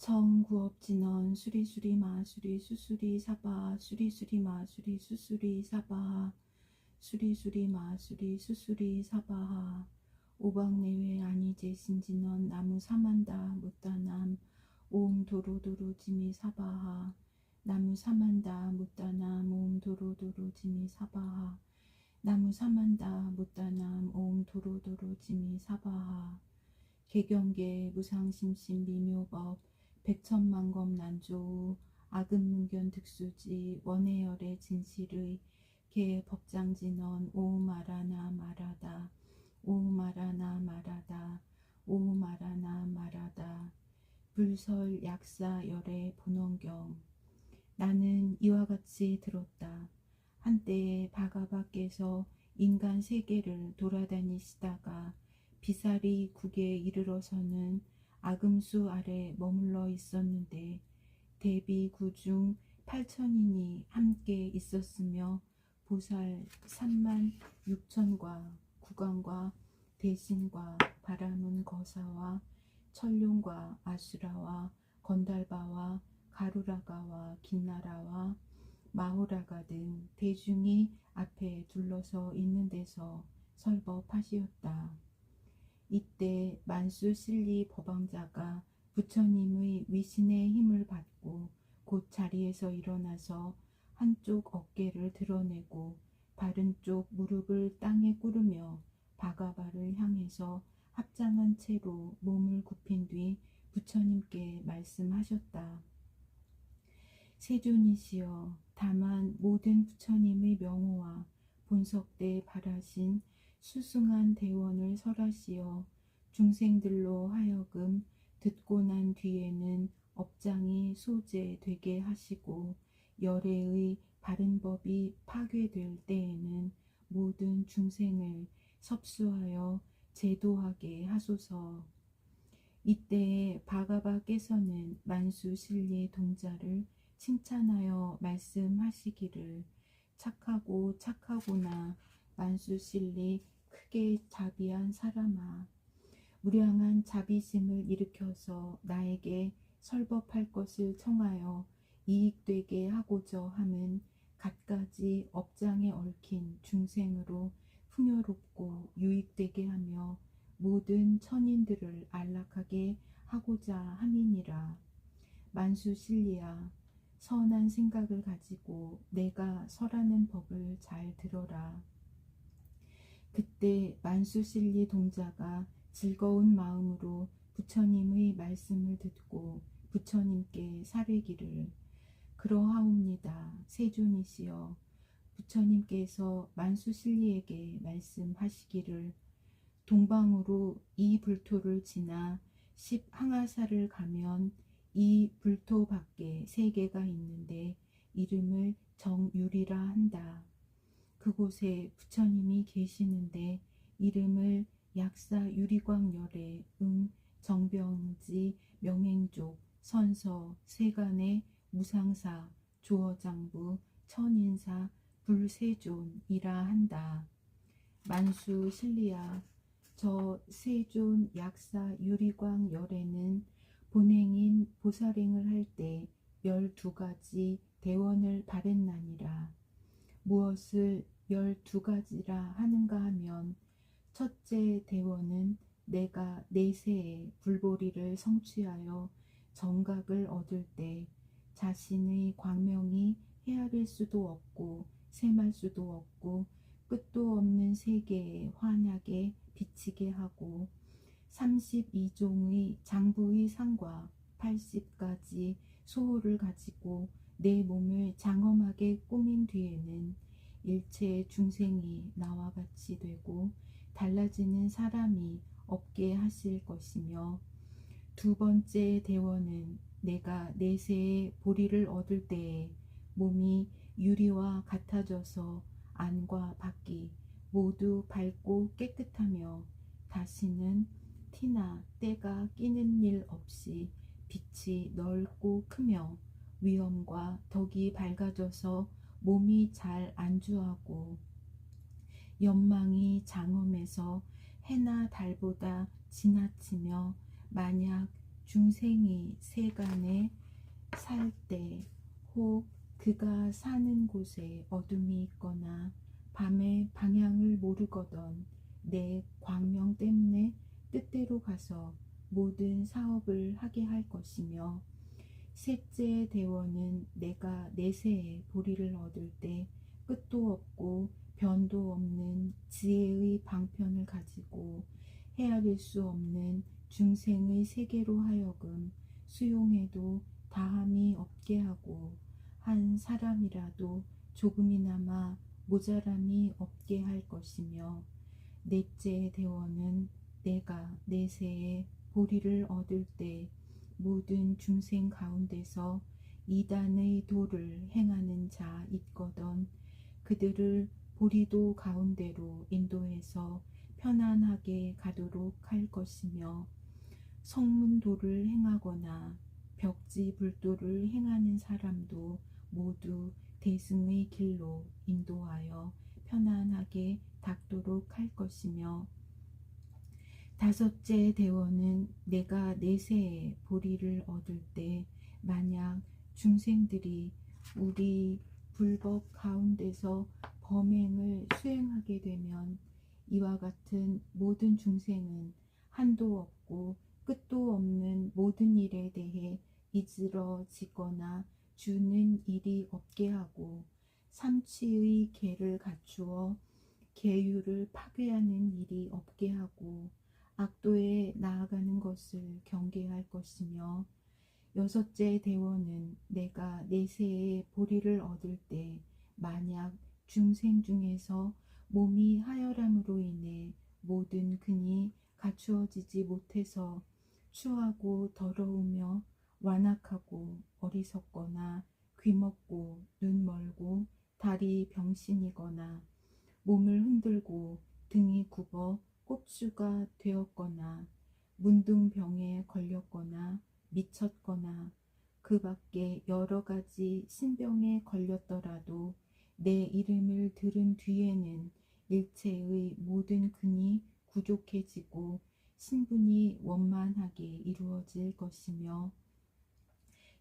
청구업진원 수리수리 마수리 수수리 사바 수리수리 마수리 수수리 사바 수리수리 마수리 수수리 사바하 오박내외 아니제 신진원 나무 사만다 못다남 오음 도로도로 지미 사바하 나무 사만다 못다남 오음 도로도로 지미 사바하 나무 사만다 못다남 오음 도로도로 지미 사바하 개경계 무상심심 미묘법 백천만검 난조우 아금문견 득수지 원해열의 진실의 개 법장진언 오우마라나 마라다 오우마라나 마라다 오우마라나 마라다 불설 약사 열의 본원경 나는 이와 같이 들었다. 한때에 바가바께서 인간 세계를 돌아다니시다가 비사리 국에 이르러서는 아금수 아래 머물러 있었는데 대비 구중 8천인이 함께 있었으며 보살 3만 6천과 국왕과 대신과 바라문 거사와 철룡과 아수라와 건달바와 가루라가와 긴나라와 마호라가 등 대중이 앞에 둘러서 있는 데서 설법하시었다. 이때 만수실리 법왕자가 부처님의 위신의 힘을 받고 곧 자리에서 일어나서 한쪽 어깨를 드러내고 바른 쪽 무릎을 땅에 꿇으며 바가바를 향해서 합장한 채로 몸을 굽힌 뒤 부처님께 말씀하셨다. 세존이시여, 다만 모든 부처님의 명호와 본석대 발하신 수승한 대원을 설하시어 중생들로 하여금 듣고 난 뒤에는 업장이 소재되게 하시고 열애의 바른 법이 파괴될 때에는 모든 중생을 섭수하여 제도하게 하소서. 이때에 바가바께서는 만수실리 동자를 칭찬하여 말씀하시기를 착하고 착하구나 만수실리 크게 자비한 사람아, 무량한 자비심을 일으켜서 나에게 설법할 것을 청하여 이익되게 하고자 함은 갖가지 업장에 얽힌 중생으로 풍요롭고 유익되게 하며 모든 천인들을 안락하게 하고자 함이니라. 만수실리야, 선한 생각을 가지고 내가 설하는 법을 잘 들어라. 그때 만수실리 동자가 즐거운 마음으로 부처님의 말씀을 듣고 부처님께 사례기를 그러하옵니다. 세존이시여, 부처님께서 만수실리에게 말씀하시기를 동방으로 이 불토를 지나 10항아사를 가면 이 불토 밖에 세계가 있는데 이름을 정유리라 한다. 그곳에 부처님이 계시는데 이름을 약사 유리광열의 정병지 명행족 선서 세간의 무상사 조어장부 천인사 불세존이라 한다. 만수 실리야, 저 세존 약사 유리광열에는 본행인 보살행을 할 때 12가지 대원을 바랬나니라. 무엇을 12가지라 하는가 하면 첫째 대원은 내가 내세에 불보리를 성취하여 정각을 얻을 때 자신의 광명이 헤아릴 수도 없고 셈할 수도 없고 끝도 없는 세계에 환하게 비치게 하고 32종의 장부의 상과 80가지 소호를 가지고 내 몸을 장엄하게 꾸민 뒤에는 일체 중생이 나와 같이 되고 달라지는 사람이 없게 하실 것이며 두 번째 대원은 내가 내세에 보리를 얻을 때에 몸이 유리와 같아져서 안과 밖이 모두 밝고 깨끗하며 다시는 티나 때가 끼는 일 없이 빛이 넓고 크며 위엄과 덕이 밝아져서 몸이 잘 안주하고 연망이 장엄해서 해나 달보다 지나치며 만약 중생이 세간에 살 때 혹 그가 사는 곳에 어둠이 있거나 밤에 방향을 모르거든 내 광명 때문에 뜻대로 가서 모든 사업을 하게 할 것이며 셋째 대원은 내가 내세에 보리를 얻을 때 끝도 없고 변도 없는 지혜의 방편을 가지고 헤아릴 수 없는 중생의 세계로 하여금 수용해도 다함이 없게 하고 한 사람이라도 조금이나마 모자람이 없게 할 것이며 넷째 대원은 내가 내세에 보리를 얻을 때 모든 중생 가운데서 이단의 도를 행하는 자 있거든 그들을 보리도 가운데로 인도해서 편안하게 가도록 할 것이며 성문도를 행하거나 벽지불도를 행하는 사람도 모두 대승의 길로 인도하여 편안하게 닦도록 할 것이며 다섯째 대원은 내가 내세에 보리를 얻을 때 만약 중생들이 우리 불법 가운데서 범행을 수행하게 되면 이와 같은 모든 중생은 한도 없고 끝도 없는 모든 일에 대해 이지러지거나 주는 일이 없게 하고 삼치의 계를 갖추어 계율을 파괴하는 일이 없게 하고 악도에 나아가는 것을 경계할 것이며 여섯째 대원은 내가 내세에 보리를 얻을 때 만약 중생 중에서 몸이 하열함으로 인해 모든 근이 갖추어지지 못해서 추하고 더러우며 완악하고 어리석거나 귀먹고 눈 멀고 다리 병신이거나 몸을 흔들고 등이 굽어 꼽수가 되었거나 문둥병에 걸렸거나 미쳤거나 그 밖에 여러 가지 신병에 걸렸더라도 내 이름을 들은 뒤에는 일체의 모든 근이 부족해지고 신분이 원만하게 이루어질 것이며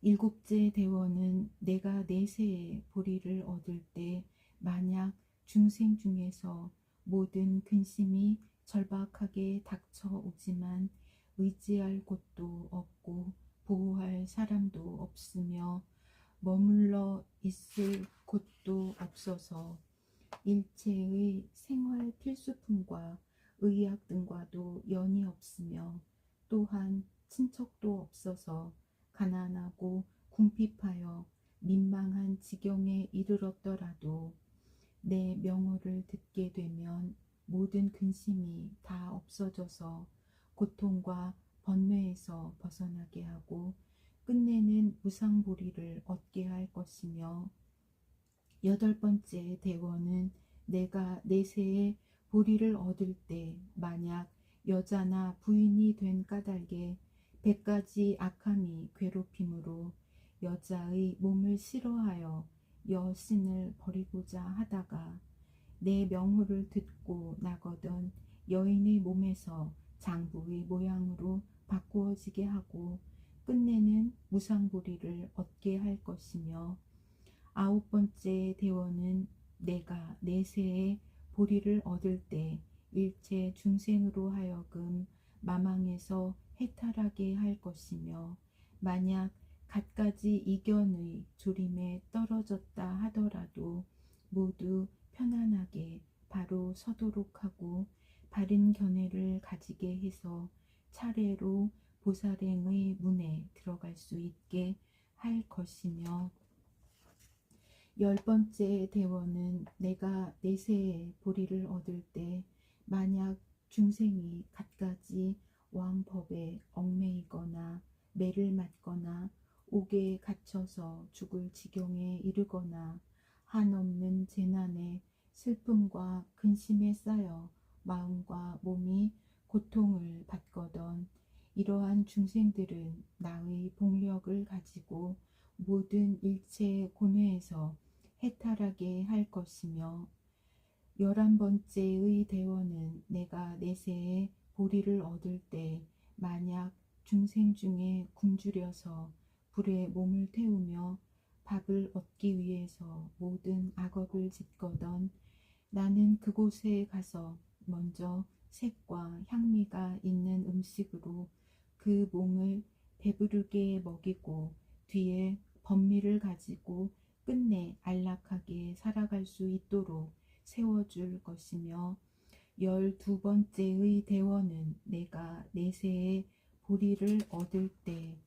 일곱째 대원은 내가 내세에 보리를 얻을 때 만약 중생 중에서 모든 근심이 절박하게 닥쳐오지만 의지할 곳도 없고 보호할 사람도 없으며 머물러 있을 곳도 없어서 일체의 생활 필수품과 의약 등과도 연이 없으며 또한 친척도 없어서 가난하고 궁핍하여 민망한 지경에 이르렀더라도 내 명호를 듣게 되면 모든 근심이 다 없어져서 고통과 번뇌에서 벗어나게 하고 끝내는 무상보리를 얻게 할 것이며 여덟 번째 대원은 내가 내세에 보리를 얻을 때 만약 여자나 부인이 된 까닭에 100가지 악함이 괴롭힘으로 여자의 몸을 싫어하여 여신을 버리고자 하다가 내 명호를 듣고 나거든 여인의 몸에서 장부의 모양으로 바꾸어지게 하고 끝내는 무상보리를 얻게 할 것이며 아홉 번째 대원은 내가 내세에 보리를 얻을 때 일체 중생으로 하여금 마망에서 해탈하게 할 것이며 만약 갖가지 이견의 조림에 떨어졌다 하더라도 모두 편안하게 바로 서도록 하고 바른 견해를 가지게 해서 차례로 보살행의 문에 들어갈 수 있게 할 것이며 열 번째 대원은 내가 내세에 보리를 얻을 때 만약 중생이 갖가지 왕법에 얽매이거나 매를 맞거나 옥에 갇혀서 죽을 지경에 이르거나 한없는 재난에 슬픔과 근심에 쌓여 마음과 몸이 고통을 받거든 이러한 중생들은 나의 복력을 가지고 모든 일체 고뇌에서 해탈하게 할 것이며 11번째의 대원은 내가 내세에 보리를 얻을 때 만약 중생 중에 굶주려서 불에 몸을 태우며 밥을 얻기 위해서 모든 악업을 짓거든 나는 그곳에 가서 먼저 색과 향미가 있는 음식으로 그 몸을 배부르게 먹이고 뒤에 번미를 가지고 끝내 안락하게 살아갈 수 있도록 세워줄 것이며 12번째의 대원은 내가 내세에 보리를 얻을 때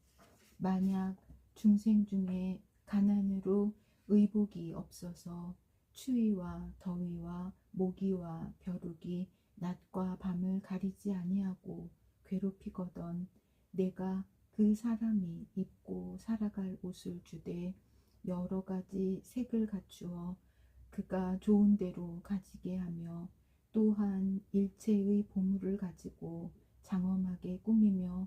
만약 중생 중에 가난으로 의복이 없어서 추위와 더위와 모기와 벼룩이 낮과 밤을 가리지 아니하고 괴롭히거든 내가 그 사람이 입고 살아갈 옷을 주되 여러 가지 색을 갖추어 그가 좋은 대로 가지게 하며 또한 일체의 보물을 가지고 장엄하게 꾸미며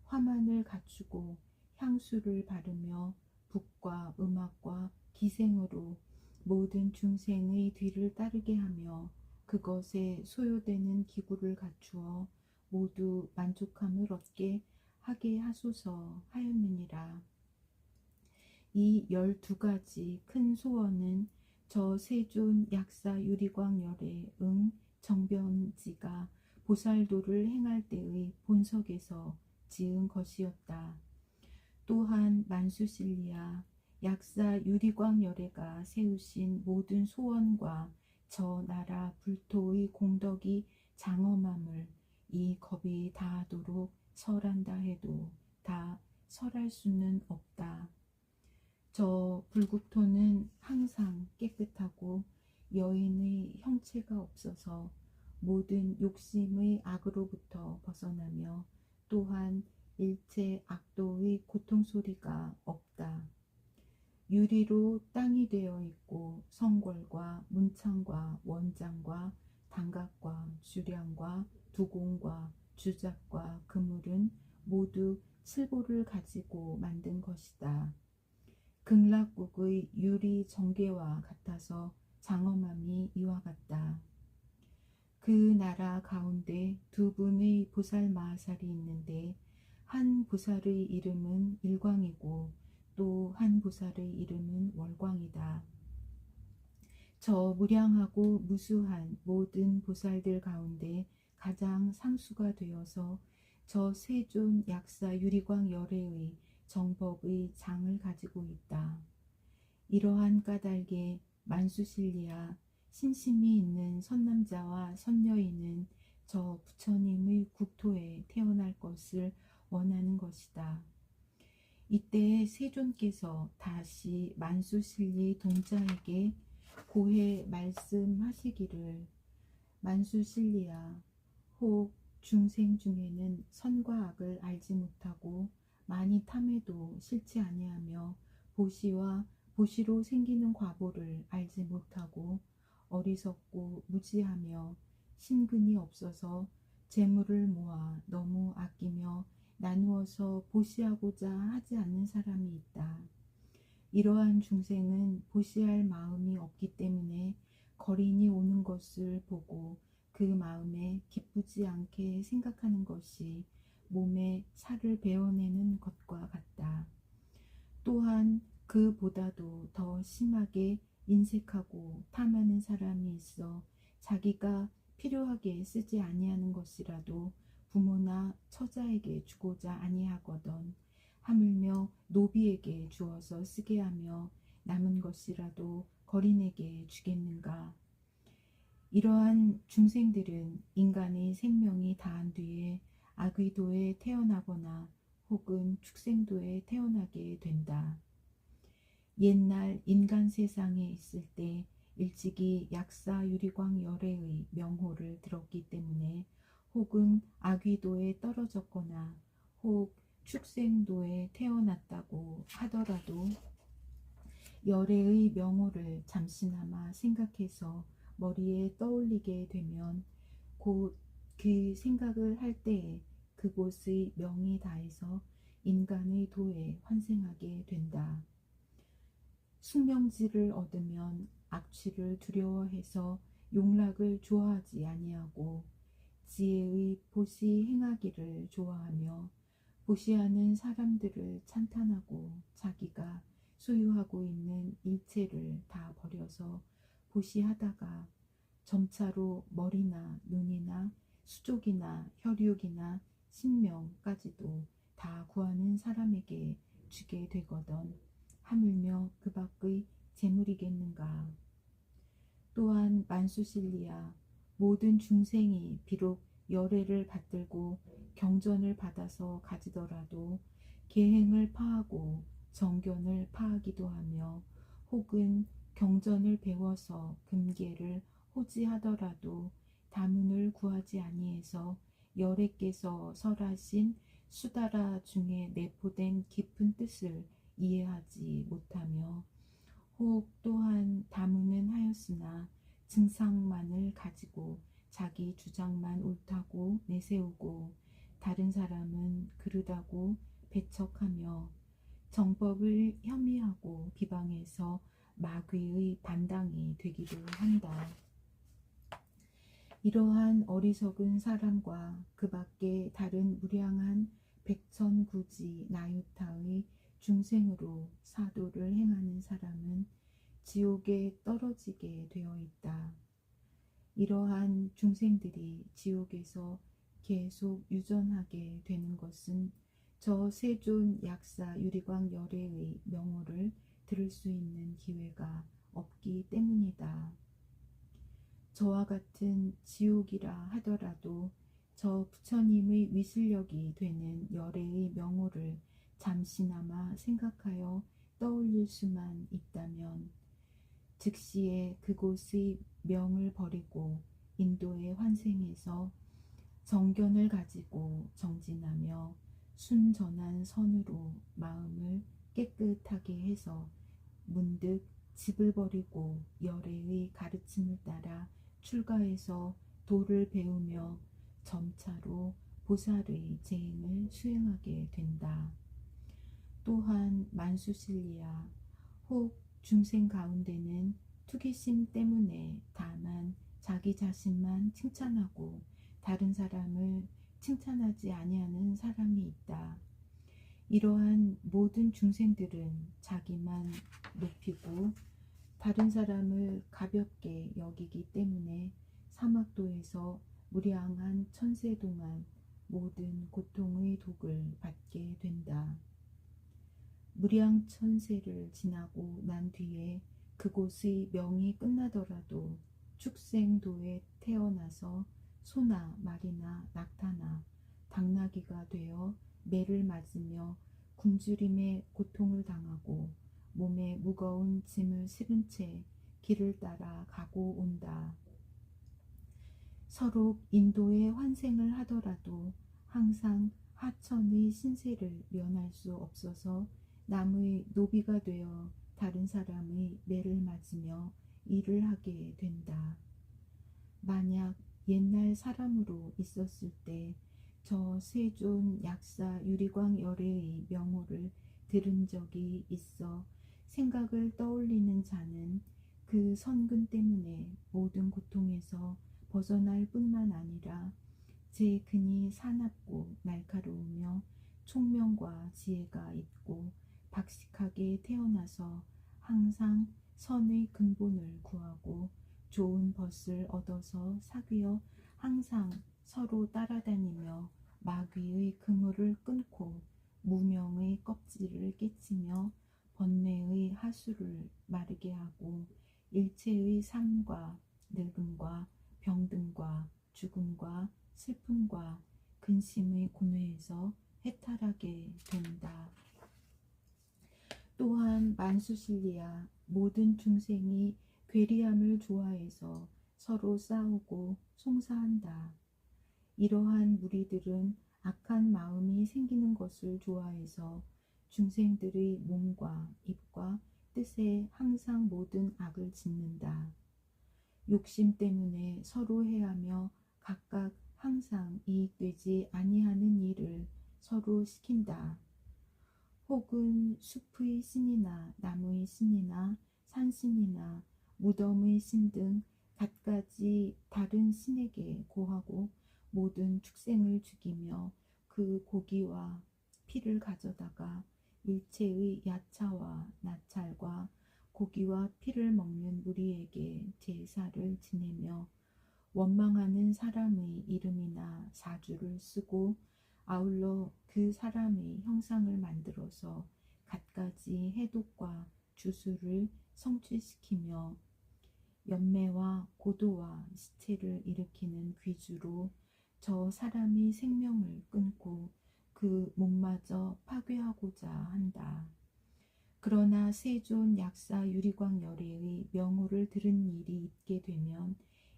화만을 갖추고 향수를 바르며 북과 음악과 기생으로 모든 중생의 뒤를 따르게 하며 그것에 소요되는 기구를 갖추어 모두 만족함을 얻게 하게 하소서 하였느니라. 이 12가지 큰 소원은 저 세존 약사 유리광열의 정변지가 보살도를 행할 때의 본석에서 지은 것이었다. 또한 만수실리아 약사 유리광열애가 세우신 모든 소원과 저 나라 불토의 공덕이 장엄함을 이 겁이 다하도록 설한다 해도 다 설할 수는 없다. 저 불국토는 항상 깨끗하고 여인의 형체가 없어서 모든 욕심의 악으로부터 벗어나며 또한 일체 악도의 고통소리가 없다. 유리로 땅이 되어 있고 성궐과 문창과 원장과 단각과 주량과 두공과 주작과 그물은 모두 칠보를 가지고 만든 것이다. 극락국의 유리 정계와 같아서 장엄함이 이와 같다. 그 나라 가운데 두 분의 보살 마하살이 있는데 한 보살의 이름은 일광이고 또 한 보살의 이름은 월광이다. 저 무량하고 무수한 모든 보살들 가운데 가장 상수가 되어서 저 세존 약사 유리광 열애의 정법의 장을 가지고 있다. 이러한 까닭에 만수실리아 신심이 있는 선남자와 선여인은 저 부처님의 국토에 태어날 것을 원하는 것이다. 이때 세존께서 다시 만수실리 동자에게 고해 말씀하시기를 만수실리아 혹 중생 중에는 선과 악을 알지 못하고 많이 탐해도 싫지 아니하며 보시와 보시로 생기는 과보를 알지 못하고 어리석고 무지하며 신근이 없어서 재물을 모아 너무 아끼며 나누어서 보시하고자 하지 않는 사람이 있다. 이러한 중생은 보시할 마음이 없기 때문에 거린이 오는 것을 보고 그 마음에 기쁘지 않게 생각하는 것이 몸에 살을 베어내는 것과 같다. 또한 그보다도 더 심하게 인색하고 탐하는 사람이 있어 자기가 필요하게 쓰지 아니하는 것이라도 부모나 처자에게 주고자 아니하거든 하물며 노비에게 주어서 쓰게 하며 남은 것이라도 거린에게 주겠는가. 이러한 중생들은 인간의 생명이 다한 뒤에 아귀도에 태어나거나 혹은 축생도에 태어나게 된다. 옛날 인간 세상에 있을 때 일찍이 약사 유리광 열애의 명호를 들었기 때문에 혹은 아귀도에 떨어졌거나 혹 축생도에 태어났다고 하더라도 열애의 명호를 잠시나마 생각해서 머리에 떠올리게 되면 곧 그 생각을 할 때에 그곳의 명이 다해서 인간의 도에 환생하게 된다. 숙명지를 얻으면 악취를 두려워해서 용락을 좋아하지 아니하고 지혜의 보시 행하기를 좋아하며 보시하는 사람들을 찬탄하고 자기가 소유하고 있는 일체를 다 버려서 보시하다가 점차로 머리나 눈이나 수족이나 혈육이나 신명까지도 다 구하는 사람에게 주게 되거든 하물며 그 밖의 재물이겠는가. 또한 만수실리아 모든 중생이 비록 열애를 받들고 경전을 받아서 가지더라도 계행을 파하고 정견을 파하기도 하며 혹은 경전을 배워서 금계를 호지하더라도 다문을 구하지 아니해서 열애께서 설하신 수다라 중에 내포된 깊은 뜻을 이해하지 못하며 혹 또한 다문은 하였으나 증상만을 가지고 자기 주장만 옳다고 내세우고 다른 사람은 그르다고 배척하며 정법을 혐의하고 비방해서 마귀의 반당이 되기도 한다. 이러한 어리석은 사람과 그 밖에 다른 무량한 백천구지 나유타의 중생으로 사도를 행하는 사람은 지옥에 떨어지게 되어 있다. 이러한 중생들이 지옥에서 계속 유전하게 되는 것은 저 세존 약사 유리광 열애의 명호를 들을 수 있는 기회가 없기 때문이다. 저와 같은 지옥이라 하더라도 저 부처님의 위실력이 되는 열애의 명호를 잠시나마 생각하여 떠올릴 수만 있다면 즉시에 그곳의 명을 버리고 인도에 환생해서 정견을 가지고 정진하며 순전한 선으로 마음을 깨끗하게 해서 문득 집을 버리고 열애의 가르침을 따라 출가해서 도를 배우며 점차로 보살의 재행을 수행하게 된다. 또한 만수실리아 혹 중생 가운데는 투기심 때문에 다만 자기 자신만 칭찬하고 다른 사람을 칭찬하지 아니하는 사람이 있다. 이러한 모든 중생들은 자기만 높이고 다른 사람을 가볍게 여기기 때문에 사막도에서 무량한 천세 동안 모든 고통의 독을 받게 된다. 무량천세를 지나고 난 뒤에 그곳의 명이 끝나더라도 축생도에 태어나서 소나 말이나 낙타나 당나귀가 되어 매를 맞으며 굶주림에 고통을 당하고 몸에 무거운 짐을 실은 채 길을 따라 가고 온다. 서로 인도에 환생을 하더라도 항상 하천의 신세를 면할 수 없어서 남의 노비가 되어 다른 사람의 매를 맞으며 일을 하게 된다. 만약 옛날 사람으로 있었을 때 저 세존 약사 유리광 열애의 명호를 들은 적이 있어 생각을 떠올리는 자는 그 선근 때문에 모든 고통에서 벗어날 뿐만 아니라 제 근이 사납고 날카로우며 총명과 지혜가 있고 박식하게 태어나서 항상 선의 근본을 구하고 좋은 벗을 얻어서 사귀어 항상 서로 따라다니며 마귀의 그물을 끊고 무명의 껍질을 깨치며 번뇌의 하수를 마르게 하고 일체의 삶과 늙음과 병듦과 죽음과 슬픔과 근심의 고뇌에서 해탈하게 된다. 또한 만수실리아 모든 중생이 괴리함을 좋아해서 서로 싸우고 송사한다. 이러한 무리들은 악한 마음이 생기는 것을 좋아해서 중생들의 몸과 입과 뜻에 항상 모든 악을 짓는다. 욕심 때문에 서로 해하며 각각 항상 이익되지 아니하는 일을 서로 시킨다. 혹은 숲의 신이나 나무의 신이나 산신이나 무덤의 신 등 갖가지 다른 신에게 고하고 모든 축생을 죽이며 그 고기와 피를 가져다가 일체의 야차와 나찰과 고기와 피를 먹는 무리에게 제사를 지내며 원망하는 사람의 이름이나 사주를 쓰고 아울러 그 사람의 형상을 만들어서 갖가지 해독과 주술을 성취시키며 연매와 고도와 시체를 일으키는 귀주로 저 사람의 생명을 끊고 그 몸마저 파괴하고자 한다. 그러나 세존 약사 유리광 열애의 명호를 들은 일이 있게 되면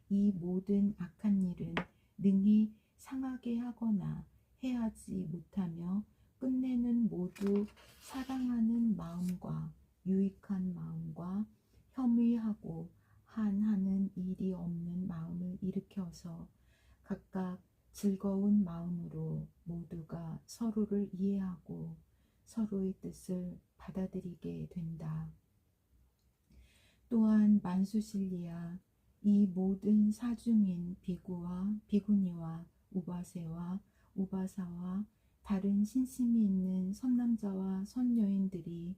이 모든 악한 일은 능히 상하게 하거나 해하지 못하며 끝내는 모두 사랑하는 마음과 유익한 마음과 혐의하고 한하는 일이 없는 마음을 일으켜서 각각 즐거운 마음으로 모두가 서로를 이해하고 서로의 뜻을 받아들이게 된다. 또한 만수실리아, 이 모든 사중인 비구와 비구니와 우바세와 우바사와 다른 신심이 있는 선남자와 선여인들이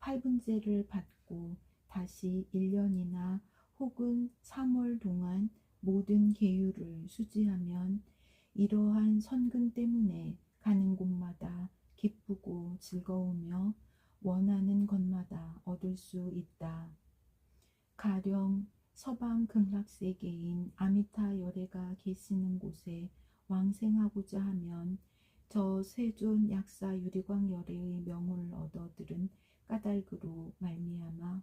8분제를 받고 다시 1년이나 혹은 3월 동안 모든 계율을 수지하면 이러한 선근 때문에 가는 곳마다 기쁘고 즐거우며 원하는 것마다 얻을 수 있다. 가령 서방 극락세계인 아미타 열애가 계시는 곳에 왕생하고자 하면 저 세존 약사 유리광 열애의 명호를 얻어 들은 까닭으로 말미암아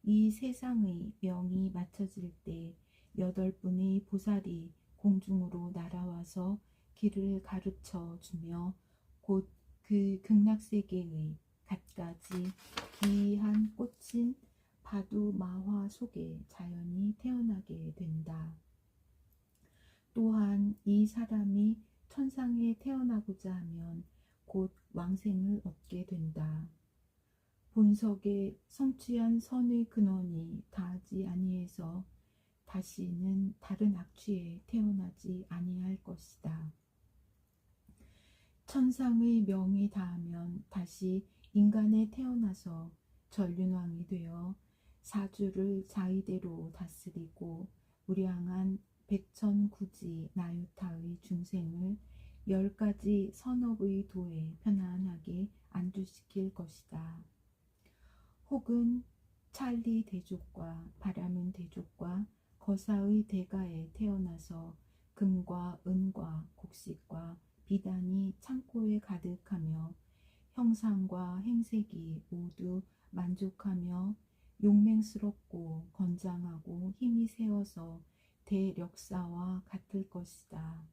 이 세상의 명이 맞춰질 때 8분의 보살이 공중으로 날아와서 길을 가르쳐 주며 곧 그 극락세계의 갖가지 기이한 꽃인 바두마화 속에 자연이 태어나게 된다. 또한 이 사람이 천상에 태어나고자 하면 곧 왕생을 얻게 된다. 본석에 성취한 선의 근원이 다하지 아니해서 다시는 다른 악취에 태어나지 아니할 것이다. 천상의 명이 다하면 다시 인간에 태어나서 전륜왕이 되어 사주를 자의대로 다스리고 무량한 백천구지 나유타의 중생을 10가지 선업의 도에 편안하게 안주시킬 것이다. 혹은 찰리 대족과 바라문 대족과 거사의 대가에 태어나서 금과 은과 곡식과 비단이 창고에 가득하며 형상과 행색이 모두 만족하며 용맹스럽고 건장하고 힘이 세어서 대력사와 같을 것이다.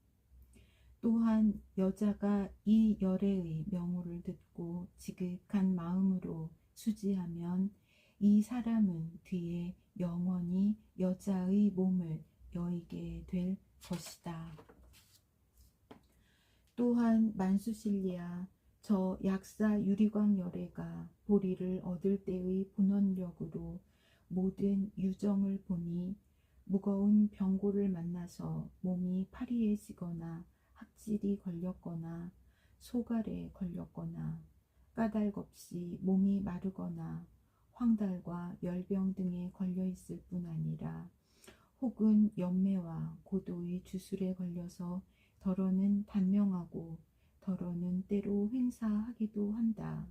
또한 여자가 이 열애의 명호를 듣고 지극한 마음으로 수지하면 이 사람은 뒤에 영원히 여자의 몸을 여의게 될 것이다. 또한 만수실리아, 저 약사 유리광 열애가 보리를 얻을 때의 본원력으로 모든 유정을 보니 무거운 병고를 만나서 몸이 파리해지거나 학질이 걸렸거나 소갈에 걸렸거나 까닭없이 몸이 마르거나 황달과 열병 등에 걸려있을 뿐 아니라 혹은 연매와 고도의 주술에 걸려서 더러는 단명하고 더러는 때로 횡사하기도 한다.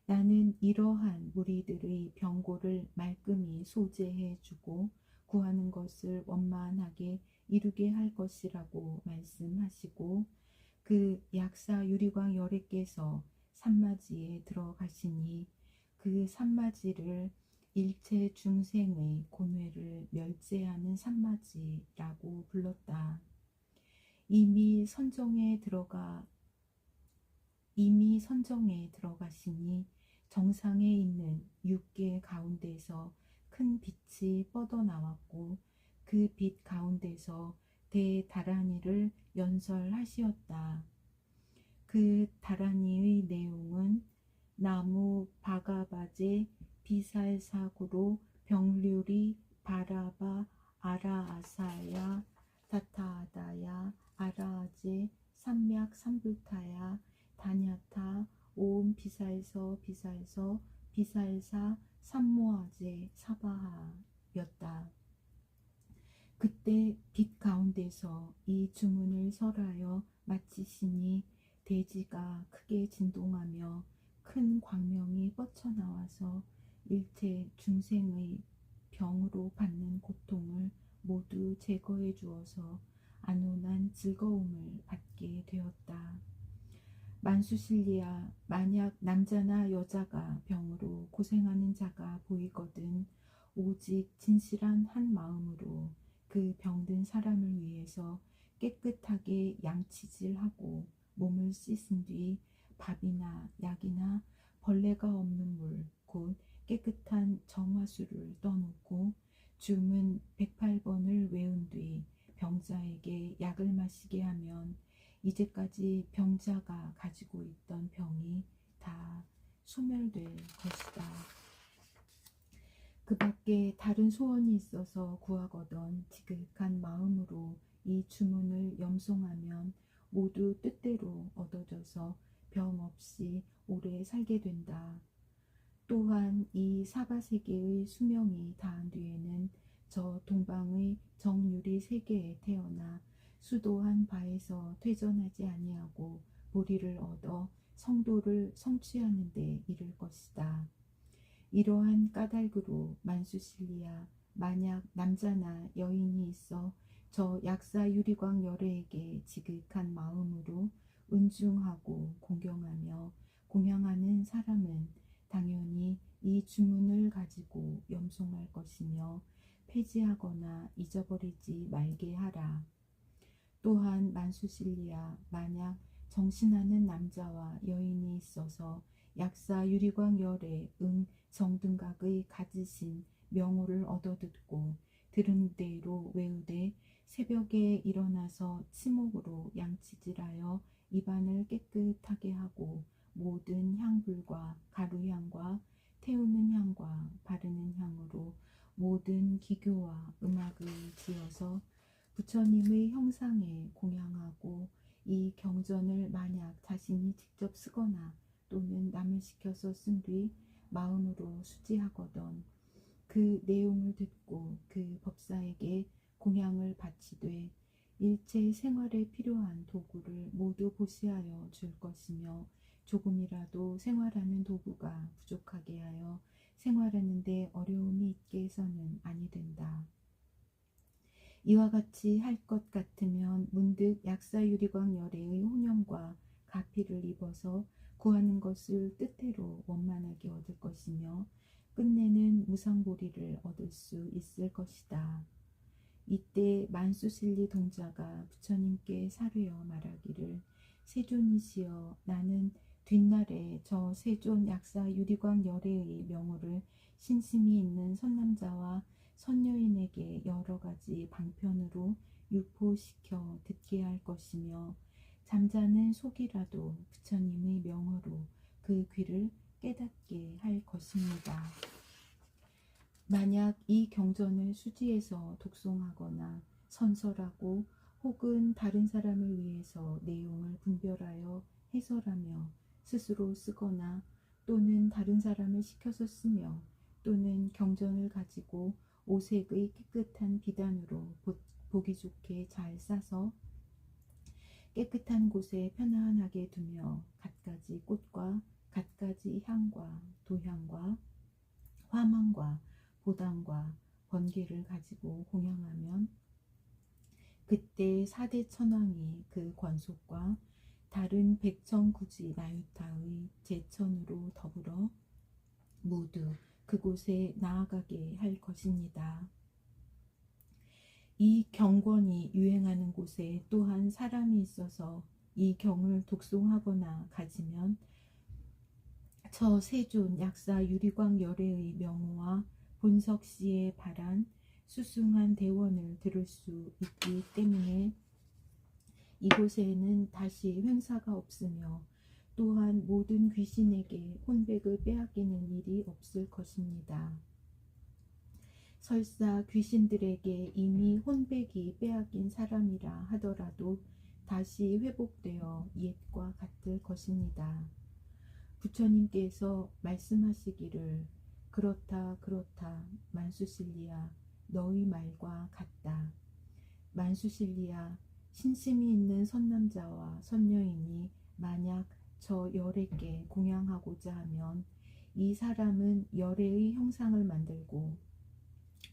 나는 이러한 무리들의 병고를 말끔히 소재해주고 구하는 것을 원만하게 이루게 할 것이라고 말씀하시고 그 약사 유리광 열애께서 산마지에 들어가시니 그 산마지를 일체 중생의 곤회를 멸제하는 산마지라고 불렀다. 이미 선정에 들어가시니 정상에 있는 6개 가운데서 큰 빛이 뻗어나왔고 그 빛 가운데서 대다라니를 연설하시었다. 그 다라니의 내용은 나무 바가바제 비살사구로 병류리 바라바 아라아사야 다타아다야 아라아제 삼맥 삼불타야 다냐타 온 비사에서 비사에사 삼모아제 사바하였다. 그때 빛 가운데서 이 주문을 설하여 마치시니 대지가 크게 진동하며 큰 광명이 뻗쳐나와서 일체 중생의 병으로 받는 고통을 모두 제거해 주어서 안온한 즐거움을 받게 되었다. 만수실리아, 만약 남자나 여자가 병으로 고생하는 자가 보이거든 오직 진실한 한 마음으로 그 병든 사람을 위해서 깨끗하게 양치질하고 몸을 씻은 뒤 밥이나 약이나 벌레가 없는 물, 곧 깨끗한 정화수를 떠놓고 주문 108번을 외운 뒤 병자에게 약을 마시게 하면 이제까지 병자가 가지고 있던 병이 다 소멸될 것이다. 그 밖에 다른 소원이 있어서 구하거든 지극한 마음으로 이 주문을 염송하면 모두 뜻대로 얻어져서 병 없이 오래 살게 된다. 또한 이 사바세계의 수명이 다한 뒤에는 저 동방의 정유리 세계에 태어나 수도한 바에서 퇴전하지 아니하고 보리를 얻어 성도를 성취하는 데 이를 것이다. 이러한 까닭으로 만수실리아, 만약 남자나 여인이 있어 저 약사 유리광 열애에게 지극한 마음으로 은중하고 공경하며 공양하는 사람은 당연히 이 주문을 가지고 염송할 것이며 폐지하거나 잊어버리지 말게 하라. 또한 만수실리아, 만약 정신하는 남자와 여인이 있어서 약사 유리광 열애 정등각의 가지신 명호를 얻어듣고 들은 대로 외우되 새벽에 일어나서 치목으로 양치질하여 입안을 깨끗하게 하고 모든 향불과 가루향과 태우는 향과 바르는 향으로 모든 기교와 음악을 지어서 부처님의 형상에 공양하고 이 경전을 만약 자신이 직접 쓰거나 또는 남을 시켜서 쓴 뒤 마음으로 수지하거든 그 내용을 듣고 그 법사에게 공양을 바치되 일체 생활에 필요한 도구를 모두 보시하여 줄 것이며 조금이라도 생활하는 도구가 부족하게 하여 생활하는 데 어려움이 있게 해서는 아니 된다. 이와 같이 할 것 같으면 문득 약사유리광 열애의 혼연과 가피를 입어서 구하는 것을 뜻대로 원만하게 얻을 것이며 끝내는 무상보리를 얻을 수 있을 것이다. 이때 만수실리 동자가 부처님께 사르여 말하기를 세존이시여 나는 뒷날에 저 세존 약사 유리광 열애의 명호를 신심이 있는 선남자와 선여인에게 여러 가지 방편으로 유포시켜 듣게 할 것이며 잠자는 속이라도 부처님의 명호로 그 귀를 깨닫게 할 것입니다. 만약 이 경전을 수지해서 독송하거나 선설하고 혹은 다른 사람을 위해서 내용을 분별하여 해설하며 스스로 쓰거나 또는 다른 사람을 시켜서 쓰며 또는 경전을 가지고 오색의 깨끗한 비단으로 보기 좋게 잘 싸서 깨끗한 곳에 편안하게 두며 갖가지 꽃과 갖가지 향과 도향과 화망과 보당과 번개를 가지고 공양하면 그때 사대 천왕이 그 권속과 다른 백천구지 나유타의 제천으로 더불어 모두 그곳에 나아가게 할 것입니다. 이 경권이 유행하는 곳에 또한 사람이 있어서 이 경을 독송하거나 가지면 저 세존 약사 유리광 열애의 명호와 본석씨의 바란 수승한 대원을 들을 수 있기 때문에 이곳에는 다시 횡사가 없으며 또한 모든 귀신에게 혼백을 빼앗기는 일이 없을 것입니다. 설사 귀신들에게 이미 혼백이 빼앗긴 사람이라 하더라도 다시 회복되어 옛과 같을 것입니다. 부처님께서 말씀하시기를 그렇다 그렇다 만수실리야 너희 말과 같다. 만수실리야 신심이 있는 선남자와 선녀인이 만약 저 열애께 공양하고자 하면 이 사람은 열애의 형상을 만들고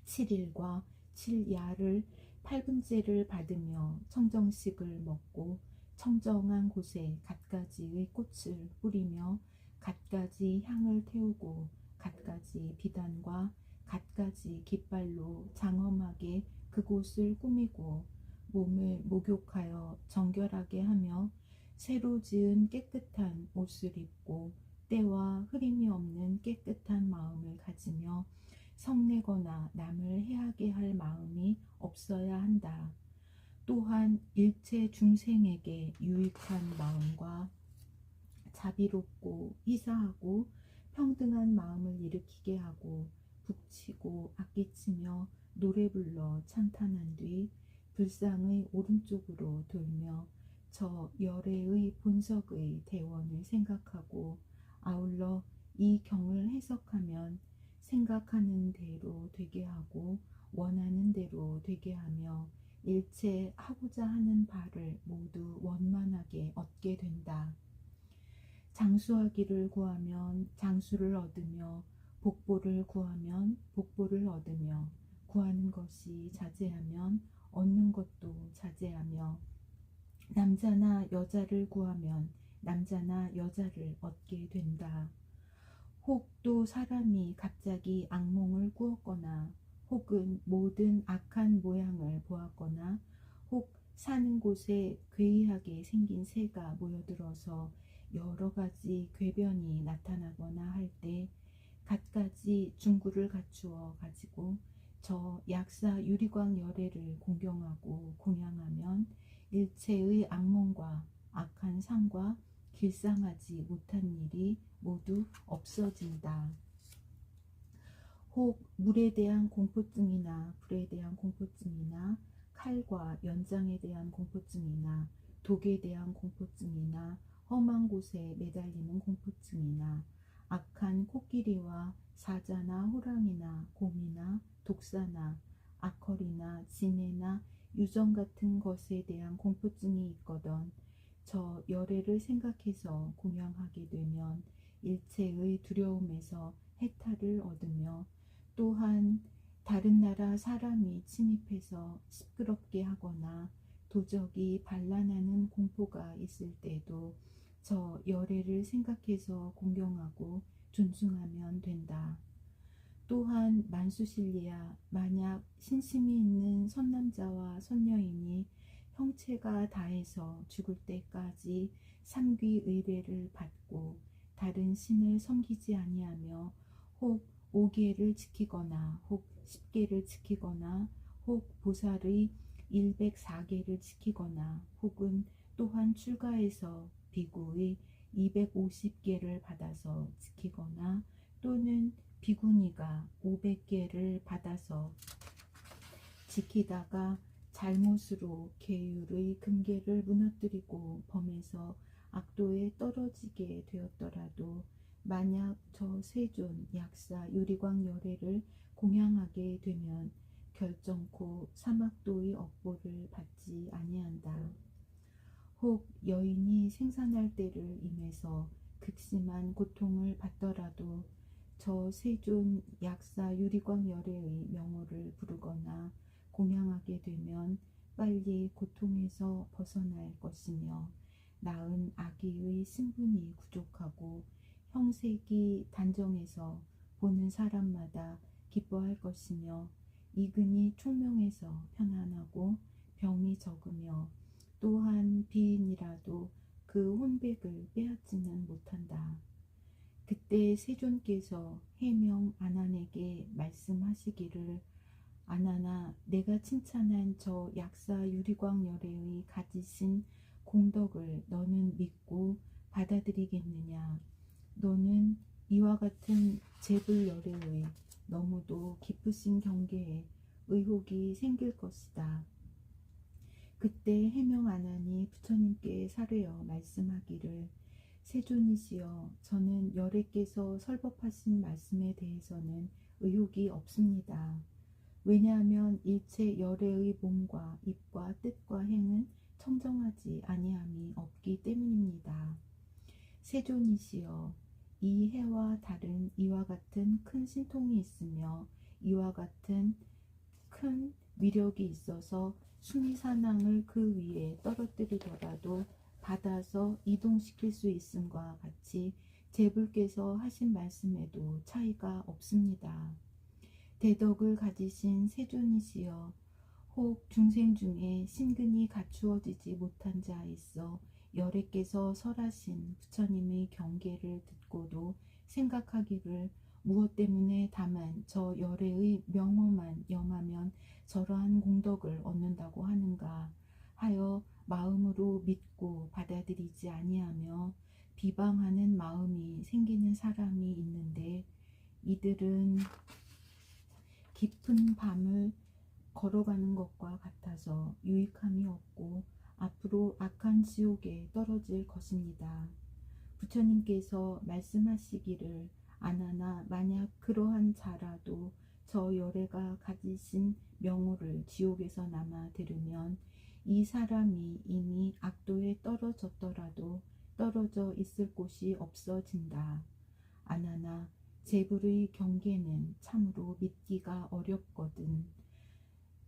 7일과 7야를 8분째를 받으며 청정식을 먹고 청정한 곳에 갖가지의 꽃을 뿌리며 갖가지 향을 태우고 갖가지 비단과 갖가지 깃발로 장엄하게 그곳을 꾸미고 몸을 목욕하여 정결하게 하며 새로 지은 깨끗한 옷을 입고 때와 흐림이 없는 깨끗한 마음을 가지며 성내거나 남을 해하게 할 마음이 없어야 한다. 또한 일체 중생에게 유익한 마음과 자비롭고 희사하고 평등한 마음을 일으키게 하고 북치고 악기치며 노래 불러 찬탄한 뒤 불상의 오른쪽으로 돌며 저 열애의 본석의 대원을 생각하고 아울러 이 경을 해석하면 생각하는 대로 되게 하고 원하는 대로 되게 하며 일체 하고자 하는 바를 모두 원만하게 얻게 된다. 장수하기를 구하면 장수를 얻으며 복보를 구하면 복보를 얻으며 구하는 것이 자제하면 얻는 것도 자제하며 남자나 여자를 구하면 남자나 여자를 얻게 된다. 혹 또 사람이 갑자기 악몽을 꾸었거나 혹은 모든 악한 모양을 보았거나 혹 사는 곳에 괴이하게 생긴 새가 모여들어서 여러 가지 궤변이 나타나거나 할 때 갖가지 중구를 갖추어 가지고 저 약사 유리광 열애를 공경하고 공양하면 일체의 악몽과 악한 상과 길상하지 못한 일이 모두 없어진다. 혹 물에 대한 공포증이나 불에 대한 공포증이나 칼과 연장에 대한 공포증이나 독에 대한 공포증이나 험한 곳에 매달리는 공포증이나 악한 코끼리와 사자나 호랑이나 곰이나 독사나 악허리나 지네나 유정 같은 것에 대한 공포증이 있거든 저 열애를 생각해서 공양하게 되면 일체의 두려움에서 해탈을 얻으며 또한 다른 나라 사람이 침입해서 시끄럽게 하거나 도적이 반란하는 공포가 있을 때도 저 열애를 생각해서 공경하고 존중하면 된다. 또한 만수실리야 만약 신심이 있는 선남자와 선녀인이 형체가 다해서 죽을 때까지 삼귀의례를 받고 다른 신을 섬기지 아니하며 혹 5계를 지키거나 혹 10계를 지키거나 혹 보살의 104계를 지키거나 혹은 또한 출가해서 비구의 250계를 받아서 지키거나 또는 비구니가 500계를 받아서 지키다가 잘못으로 계율의 금계를 무너뜨리고 범해서 악도에 떨어지게 되었더라도 만약 저 세존 약사 유리광 열애를 공양하게 되면 결정코 사막도의 업보를 받지 아니한다. 혹 여인이 생산할 때를 임해서 극심한 고통을 받더라도 저 세존 약사 유리광 열애의 명호를 부르거나 공양하게 되면 빨리 고통에서 벗어날 것이며 낳은 아기의 신분이 부족하고 형색이 단정해서 보는 사람마다 기뻐할 것이며 이근이 총명해서 편안하고 병이 적으며 또한 비인이라도 그 혼백을 빼앗지는 못한다. 그때 세존께서 해명 아난에게 말씀하시기를 아나나 내가 칭찬한 저 약사 유리광 열애의 가지신 공덕을 너는 믿고 받아들이겠느냐. 너는 이와 같은 제불 열애의 너무도 깊으신 경계에 의혹이 생길 것이다. 그때 해명 안 하니 부처님께 사례어 말씀하기를, 세존이시여, 저는 열애께서 설법하신 말씀에 대해서는 의혹이 없습니다. 왜냐하면 일체 열애의 몸과 입과 뜻과 행은 청정하지 아니함이 없기 때문입니다. 세존이시여, 이 해와 달은 이와 같은 큰 신통이 있으며 이와 같은 큰 위력이 있어서 수미산왕을 그 위에 떨어뜨리더라도 받아서 이동시킬 수 있음과 같이 제불께서 하신 말씀에도 차이가 없습니다. 대덕을 가지신 세존이시여, 혹 중생 중에 신근이 갖추어지지 못한 자 있어 열애께서 설하신 부처님의 경계를 듣고도 생각하기를, 무엇 때문에 다만 저 열애의 명호만 염하면 저러한 공덕을 얻는다고 하는가 하여 마음으로 믿고 받아들이지 아니하며 비방하는 마음이 생기는 사람이 있는데, 이들은 깊은 밤을 걸어가는 것과 같아서 유익함이 없고 앞으로 악한 지옥에 떨어질 것입니다. 부처님께서 말씀하시기를, 아나나 만약 그러한 자라도 저 열애가 가지신 명호를 지옥에서 남아 들으면 이 사람이 이미 악도에 떨어졌더라도 떨어져 있을 곳이 없어진다. 아나나 제불의 경계는 참으로 믿기가 어렵거든.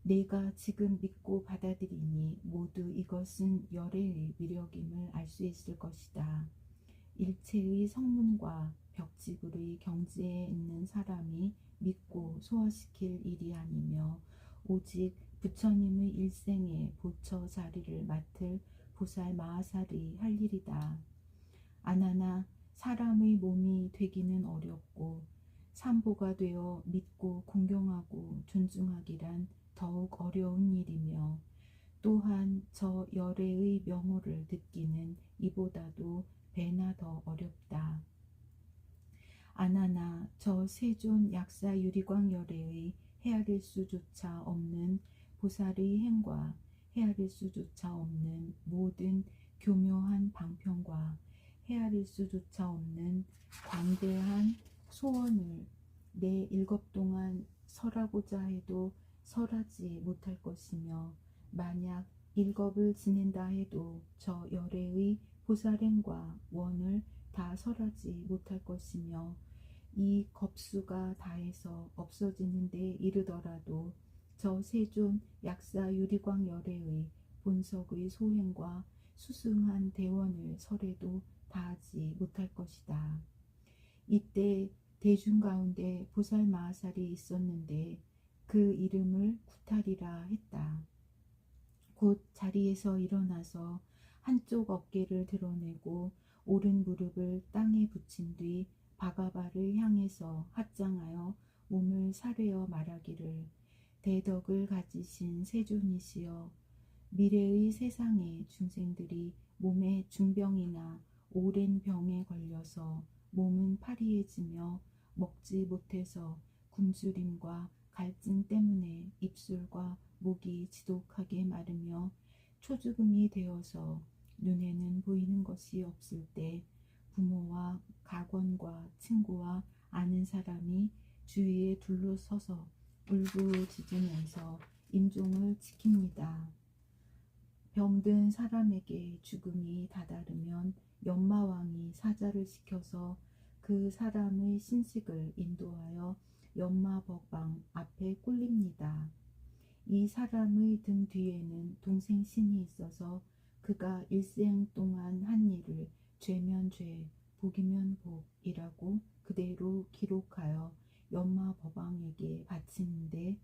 내가 지금 믿고 받아들이니 모두 이것은 열애의 위력임을 알 수 있을 것이다. 일체의 성문과 벽지불의 경지에 있는 사람이 믿고 소화시킬 일이 아니며 오직 부처님의 일생에 보처 자리를 맡을 보살 마하살이 할 일이다. 아나나 사람의 몸이 되기는 어렵고 삼보가 되어 믿고 공경하고 존중하기란 더욱 어려운 일이며, 또한 저 열애의 명호를 듣기는 이보다도 배나 더 어렵다. 아나나 저 세존 약사 유리광 열애의 헤아릴 수조차 없는 보살의 행과 헤아릴 수조차 없는 모든 교묘한 방편과 헤아릴 수조차 없는 광대한 소원을 내 일겁 동안 설하고자 해도 설하지 못할 것이며, 만약 일겁을 지낸다 해도 저 열애의 보살행과 원을 다 설하지 못할 것이며, 이 겁수가 다해서 없어지는 데 이르더라도 저 세존 약사 유리광 열애의 본석의 소행과 수승한 대원을 설해도 다하지 못할 것이다. 이때 대중 가운데 보살 마하살이 있었는데 그 이름을 구탈이라 했다. 곧 자리에서 일어나서 한쪽 어깨를 드러내고 오른 무릎을 땅에 붙인 뒤 바가바를 향해서 합장하여 몸을 사뢰어 말하기를, 대덕을 가지신 세존이시여, 미래의 세상의 중생들이 몸에 중병이나 오랜 병에 걸려서 몸은 파리해지며 먹지 못해서 굶주림과 갈증 때문에 입술과 목이 지독하게 마르며 초죽음이 되어서 눈에는 보이는 것이 없을 때 부모와 가권과 친구와 아는 사람이 주위에 둘러서서 울부짖으면서 임종을 지킵니다. 병든 사람에게 죽음이 다다르면 연마왕이 사자를 시켜서 그 사람의 신식을 인도하여 연마법왕 앞에 꿀립니다. 이 사람의 등 뒤에는 동생 신이 있어서 그가 일생 동안 한 일을 죄면 죄, 복이면 복이라고 그대로 기록하여 연마법왕에게 바치는데,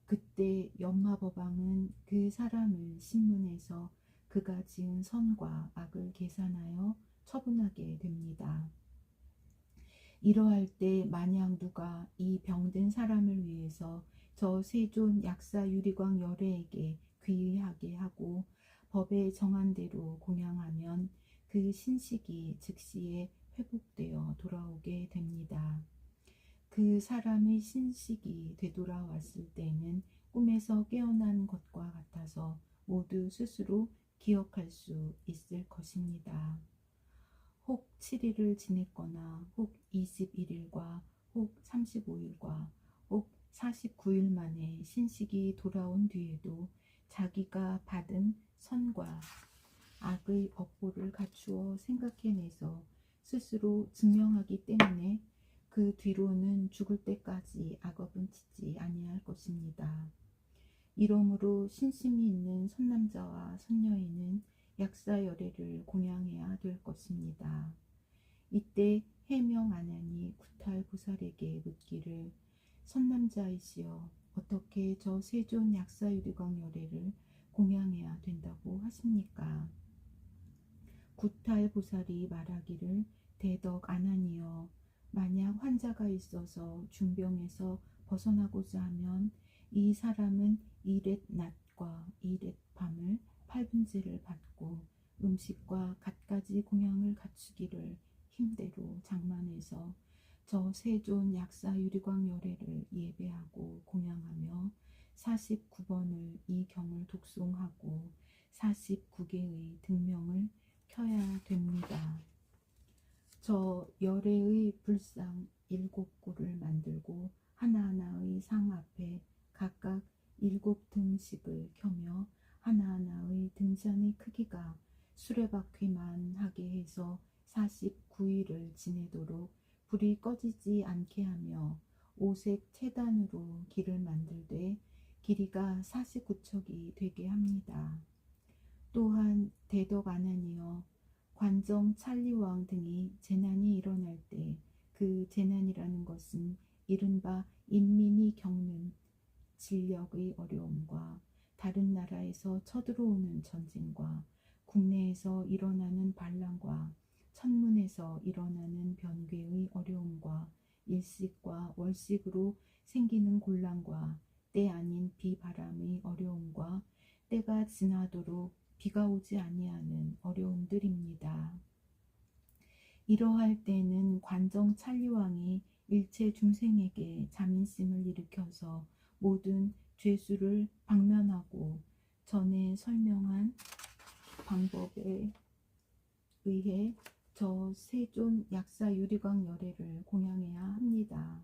그때 연마법왕은 그 사람을 신문해서 그가 지은 선과 악을 계산하여 처분하게 됩니다. 이러할 때 만약 누가 이 병든 사람을 위해서 저 세존 약사 유리광 열애에게 귀의하게 하고 법에 정한 대로 공양하면 그 신식이 즉시에 회복되어 돌아오게 됩니다. 그 사람의 신식이 되돌아왔을 때는 꿈에서 깨어난 것과 같아서 모두 스스로 기억할 수 있을 것입니다. 혹 7일을 지냈거나 혹 21일과 혹 35일과 혹 49일 만에 신식이 돌아온 뒤에도 자기가 받은 선과 악의 업보를 갖추어 생각해내서 스스로 증명하기 때문에 그 뒤로는 죽을 때까지 악업은 짓지 아니할 것입니다. 이러므로 신심이 있는 선남자와 선녀인은 약사열애를 공양해야 될 것입니다. 이때 해명 안 하니 구탈보살에게 묻기를 선남자이시여 어떻게 저 세존 약사유리광 열애를 공양해야 된다고 하십니까? 구탈보살이 말하기를 대덕 아나니여 만약 환자가 있어서 중병에서 벗어나고자 하면 이 사람은 이렛 낮과 이렛 밤을 8분제를 받고 음식과 갖가지 공양을 갖추기를 힘대로 장만해서 저 세존 약사 유리광 열애를 예배하고 공양하며 49번을 이 경을 독송하고 49개의 등명을 켜야 됩니다. 저 열애의 불상 7구를 만들고 하나하나의 상 앞에 각각 7등씩을 켜며 하나하나의 등잔의 크기가 수레바퀴만 하게 해서 49일을 지내도록 불이 꺼지지 않게 하며 5색 채단으로 길을 만들되 길이가 49척이 되게 합니다. 또한 대덕 아나니여 관정 찰리왕 등이 재난이 일어날 때 그 재난이라는 것은 이른바 인민이 겪는 진력의 어려움과 다른 나라에서 쳐들어오는 전쟁과 국내에서 일어나는 반란과 천문에서 일어나는 변괴의 어려움과 일식과 월식으로 생기는 곤란과 때 아닌 비바람의 어려움과 때가 지나도록 비가 오지 아니하는 어려움들입니다. 이러할 때는 관정 찰리왕이 일체 중생에게 자민심을 일으켜서 모든 죄수를 박면하고 전에 설명한 방법에 의해 저 세존 약사 유리광 열애를 공양해야 합니다.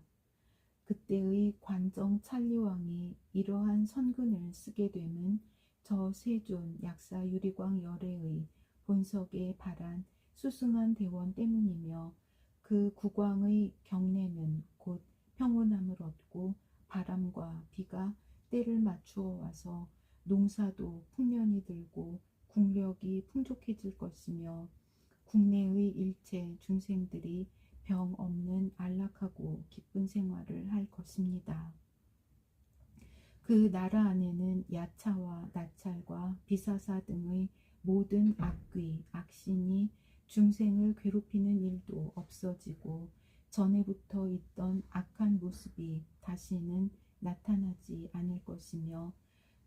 그때의 관정 찰리왕이 이러한 선근을 쓰게 되면 저 세존 약사 유리광 열애의 본석에 발한 수승한 대원 때문이며 그 국왕의 경내는 곧 평온함을 얻고 바람과 비가 때를 맞추어 와서 농사도 풍년이 들고 국력이 풍족해질 것이며 국내의 일체 중생들이 병 없는 안락하고 기쁜 생활을 할 것입니다. 그 나라 안에는 야차와 나찰과 비사사 등의 모든 악귀, 악신이 중생을 괴롭히는 일도 없어지고 전에부터 있던 악한 모습이 다시는 나타나지 않을 것이며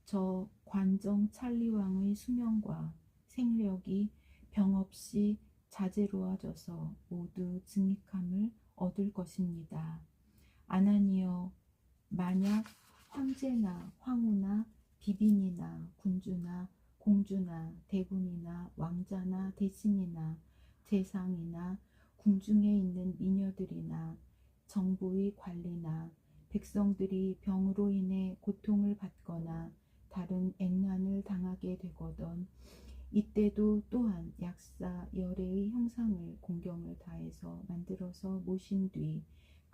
저 관정 찰리왕의 수명과 생력이 병 없이 자제로워져서 모두 증익함을 얻을 것입니다. 아나니여 만약 황제나 황후나 비빈이나 군주나 공주나 대군이나 왕자나 대신이나 재상이나 궁중에 있는 미녀들이나 정부의 관리나 백성들이 병으로 인해 고통을 받거나 다른 액난을 당하게 되거든 이때도 또한 약사 열애의 형상을 공경을 다해서 만들어서 모신 뒤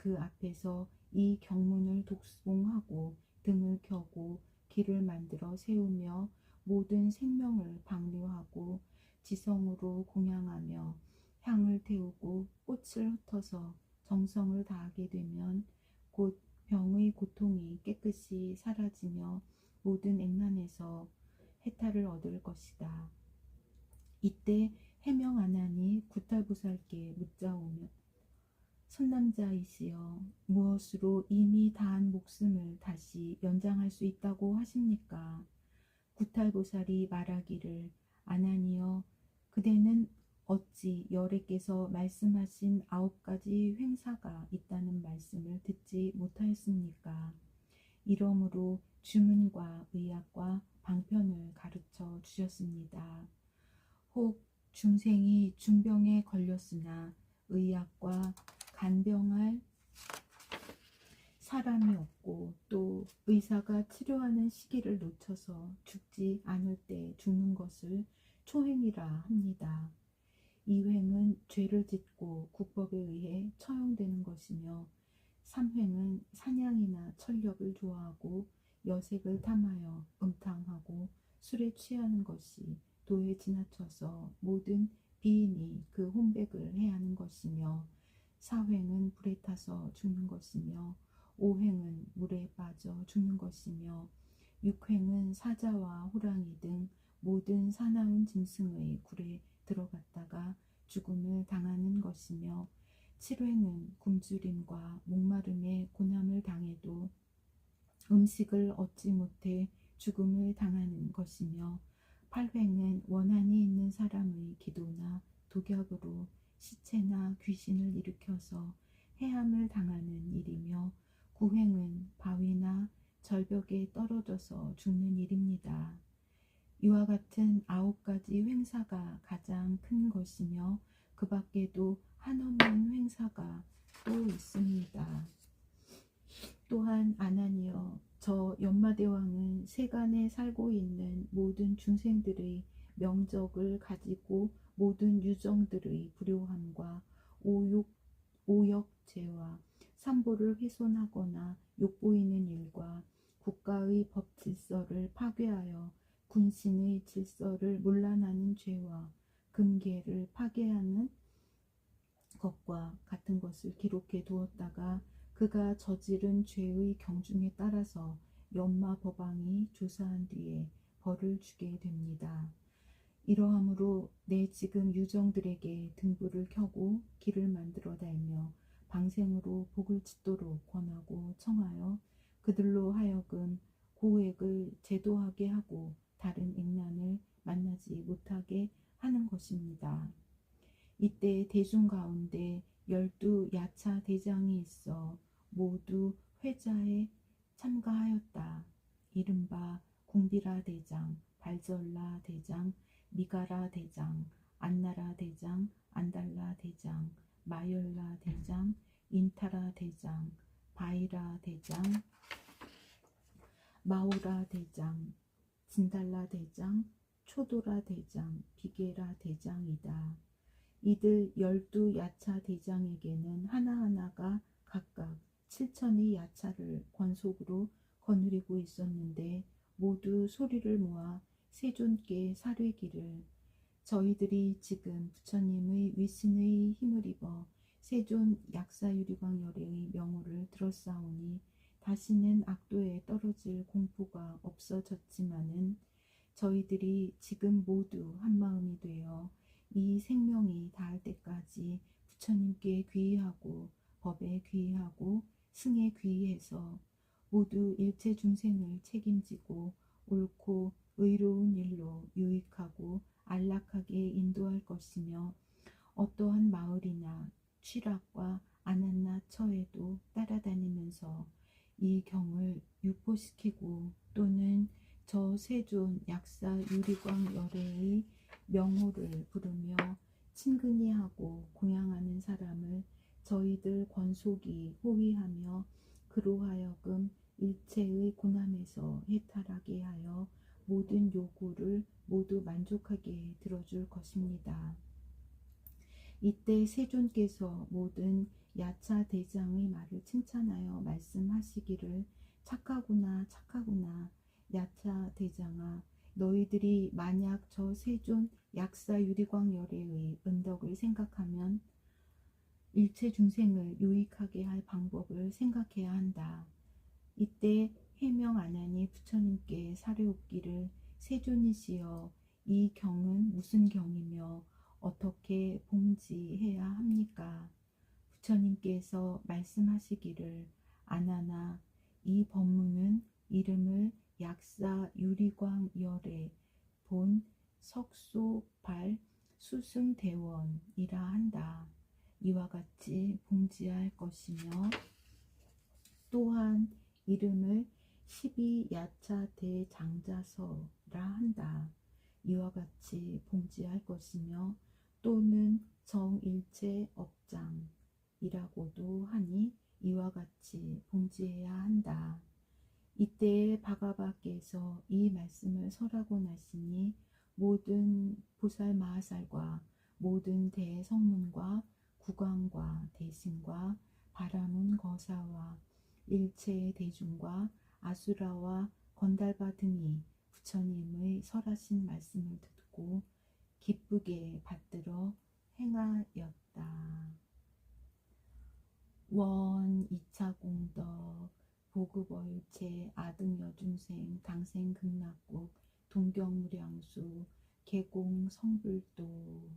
그 앞에서 이 경문을 독송하고 등을 켜고 길을 만들어 세우며 모든 생명을 방류하고 지성으로 공양하며 향을 태우고 꽃을 흩어서 정성을 다하게 되면 곧 병의 고통이 깨끗이 사라지며 모든 액난에서 해탈을 얻을 것이다. 이때 해명 안 하니 구탈보살께 묻자오며 선남자이시여 무엇으로 이미 다한 목숨을 다시 연장할 수 있다고 하십니까? 구탈보살이 말하기를 아나니여 그대는 어찌 열애께서 말씀하신 9가지 횡사가 있다는 말씀을 듣지 못하였습니까? 이러므로 주문과 의학과 방편을 가르쳐 주셨습니다. 혹 중생이 중병에 걸렸으나 의학과 간병할 사람이 없고 또 의사가 치료하는 시기를 놓쳐서 죽지 않을 때 죽는 것을 초행이라 합니다. 이 횡은 죄를 짓고 국법에 의해 처형되는 것이며, 3횡은 사냥이나 철렵을 좋아하고 여색을 탐하여 음탕하고 술에 취하는 것이 도에 지나쳐서 모든 비인이 그 혼백을 해하는 것이며, 4횡은 불에 타서 죽는 것이며, 5횡은 물에 빠져 죽는 것이며, 6횡은 사자와 호랑이 등 모든 사나운 짐승의 굴에 들어갔다가 죽음을 당하는 것이며, 7횡은 굶주림과 목마름에 고난을 당해도 음식을 얻지 못해 죽음을 당하는 것이며, 8횡은 원한이 있는 사람의 기도나 독약으로 시체나 귀신을 일으켜서 해함을 당하는 일이며, 9횡은 바위나 절벽에 떨어져서 죽는 일입니다. 이와 같은 9가지 횡사가 가장 큰 것이며, 그 밖에도 한없는 횡사가 또 있습니다. 또한 아나니여, 저 연마대왕은 세간에 살고 있는 모든 중생들의 명적을 가지고 모든 유정들의 불효함과 오역죄와 산보를 훼손하거나 욕보이는 일과 국가의 법질서를 파괴하여 군신의 질서를 문란하는 죄와 금계를 파괴하는 것과 같은 것을 기록해 두었다가 그가 저지른 죄의 경중에 따라서 연마 법왕이 조사한 뒤에 벌을 주게 됩니다. 이러함으로 내 지금 유정들에게 등불을 켜고 길을 만들어 달며 방생으로 복을 짓도록 권하고 청하여 그들로 하여금 고액을 제도하게 하고 다른 액난을 만나지 못하게 하는 것입니다. 이때 대중 가운데 12야차 대장이 있어 모두 회자에 참가하였다. 이른바 궁비라 대장, 발절라 대장, 미가라 대장, 안나라 대장, 안달라 대장, 마열라 대장, 인타라 대장, 바이라 대장, 마오라 대장, 진달라 대장, 초도라 대장, 비게라 대장이다. 이들 12야차 대장에게는 하나하나가 각각 7천의 야차를 권속으로 거느리고 있었는데, 모두 소리를 모아 세존께 사뢰기를, 저희들이 지금 부처님의 위신의 힘을 입어 세존 약사유리광열의 명호를 들었사오니 다시는 악도에 떨어질 공포가 없어졌지만은, 저희들이 지금 모두 한마음이 되어 이 생명이 닿을 때까지 부처님께 귀의하고 법에 귀의하고 승에 귀의해서 모두 일체 중생을 책임지고 옳고 의로운 일로 유익하고 안락하게 인도할 것이며, 어떠한 마을이나 취락과 아난나 처에도 따라다니면서 이 경을 유포시키고 또는 저 세존 약사 유리광 열애의 명호를 부르며 친근히 하고 공양하는 사람을 저희들 권속이 호위하며 그로 하여금 일체의 고난에서 해탈하게 하여 모든 요구를 모두 만족하게 들어줄 것입니다. 이때 세존께서 모든 야차 대장의 말을 칭찬하여 말씀하시기를, 착하구나 착하구나 야차 대장아, 너희들이 만약 저 세존 약사 유리광 열애의 은덕을 생각하면 일체 중생을 유익하게 할 방법을 생각해야 한다. 이때 해명 안하니 부처님께 사례옵기를, 세존이시여, 이 경은 무슨 경이며 어떻게 봉지해야 합니까? 부처님께서 말씀하시기를, 아나나, 이 법문은 이름을 약사 유리광 열애 본 석소발 수승대원이라 한다. 이와 같이 봉지할 것이며, 또한 이름을 12야차 대장자서라 한다. 이와 같이 봉지할 것이며 또는 정일체 업장이라고도 하니 이와 같이 봉지해야 한다. 이때에 바가바께서 이 말씀을 설하고 나시니 모든 보살마하살과 모든 대성문과 국왕과 대신과 바라문 거사와 일체 대중과 아수라와 건달바 등이 부처님의 설하신 말씀을 듣고 기쁘게 받들어 행하였다. 원 2차 공덕 보급월체 아등여중생 당생극락국 동경무량수 개공 성불도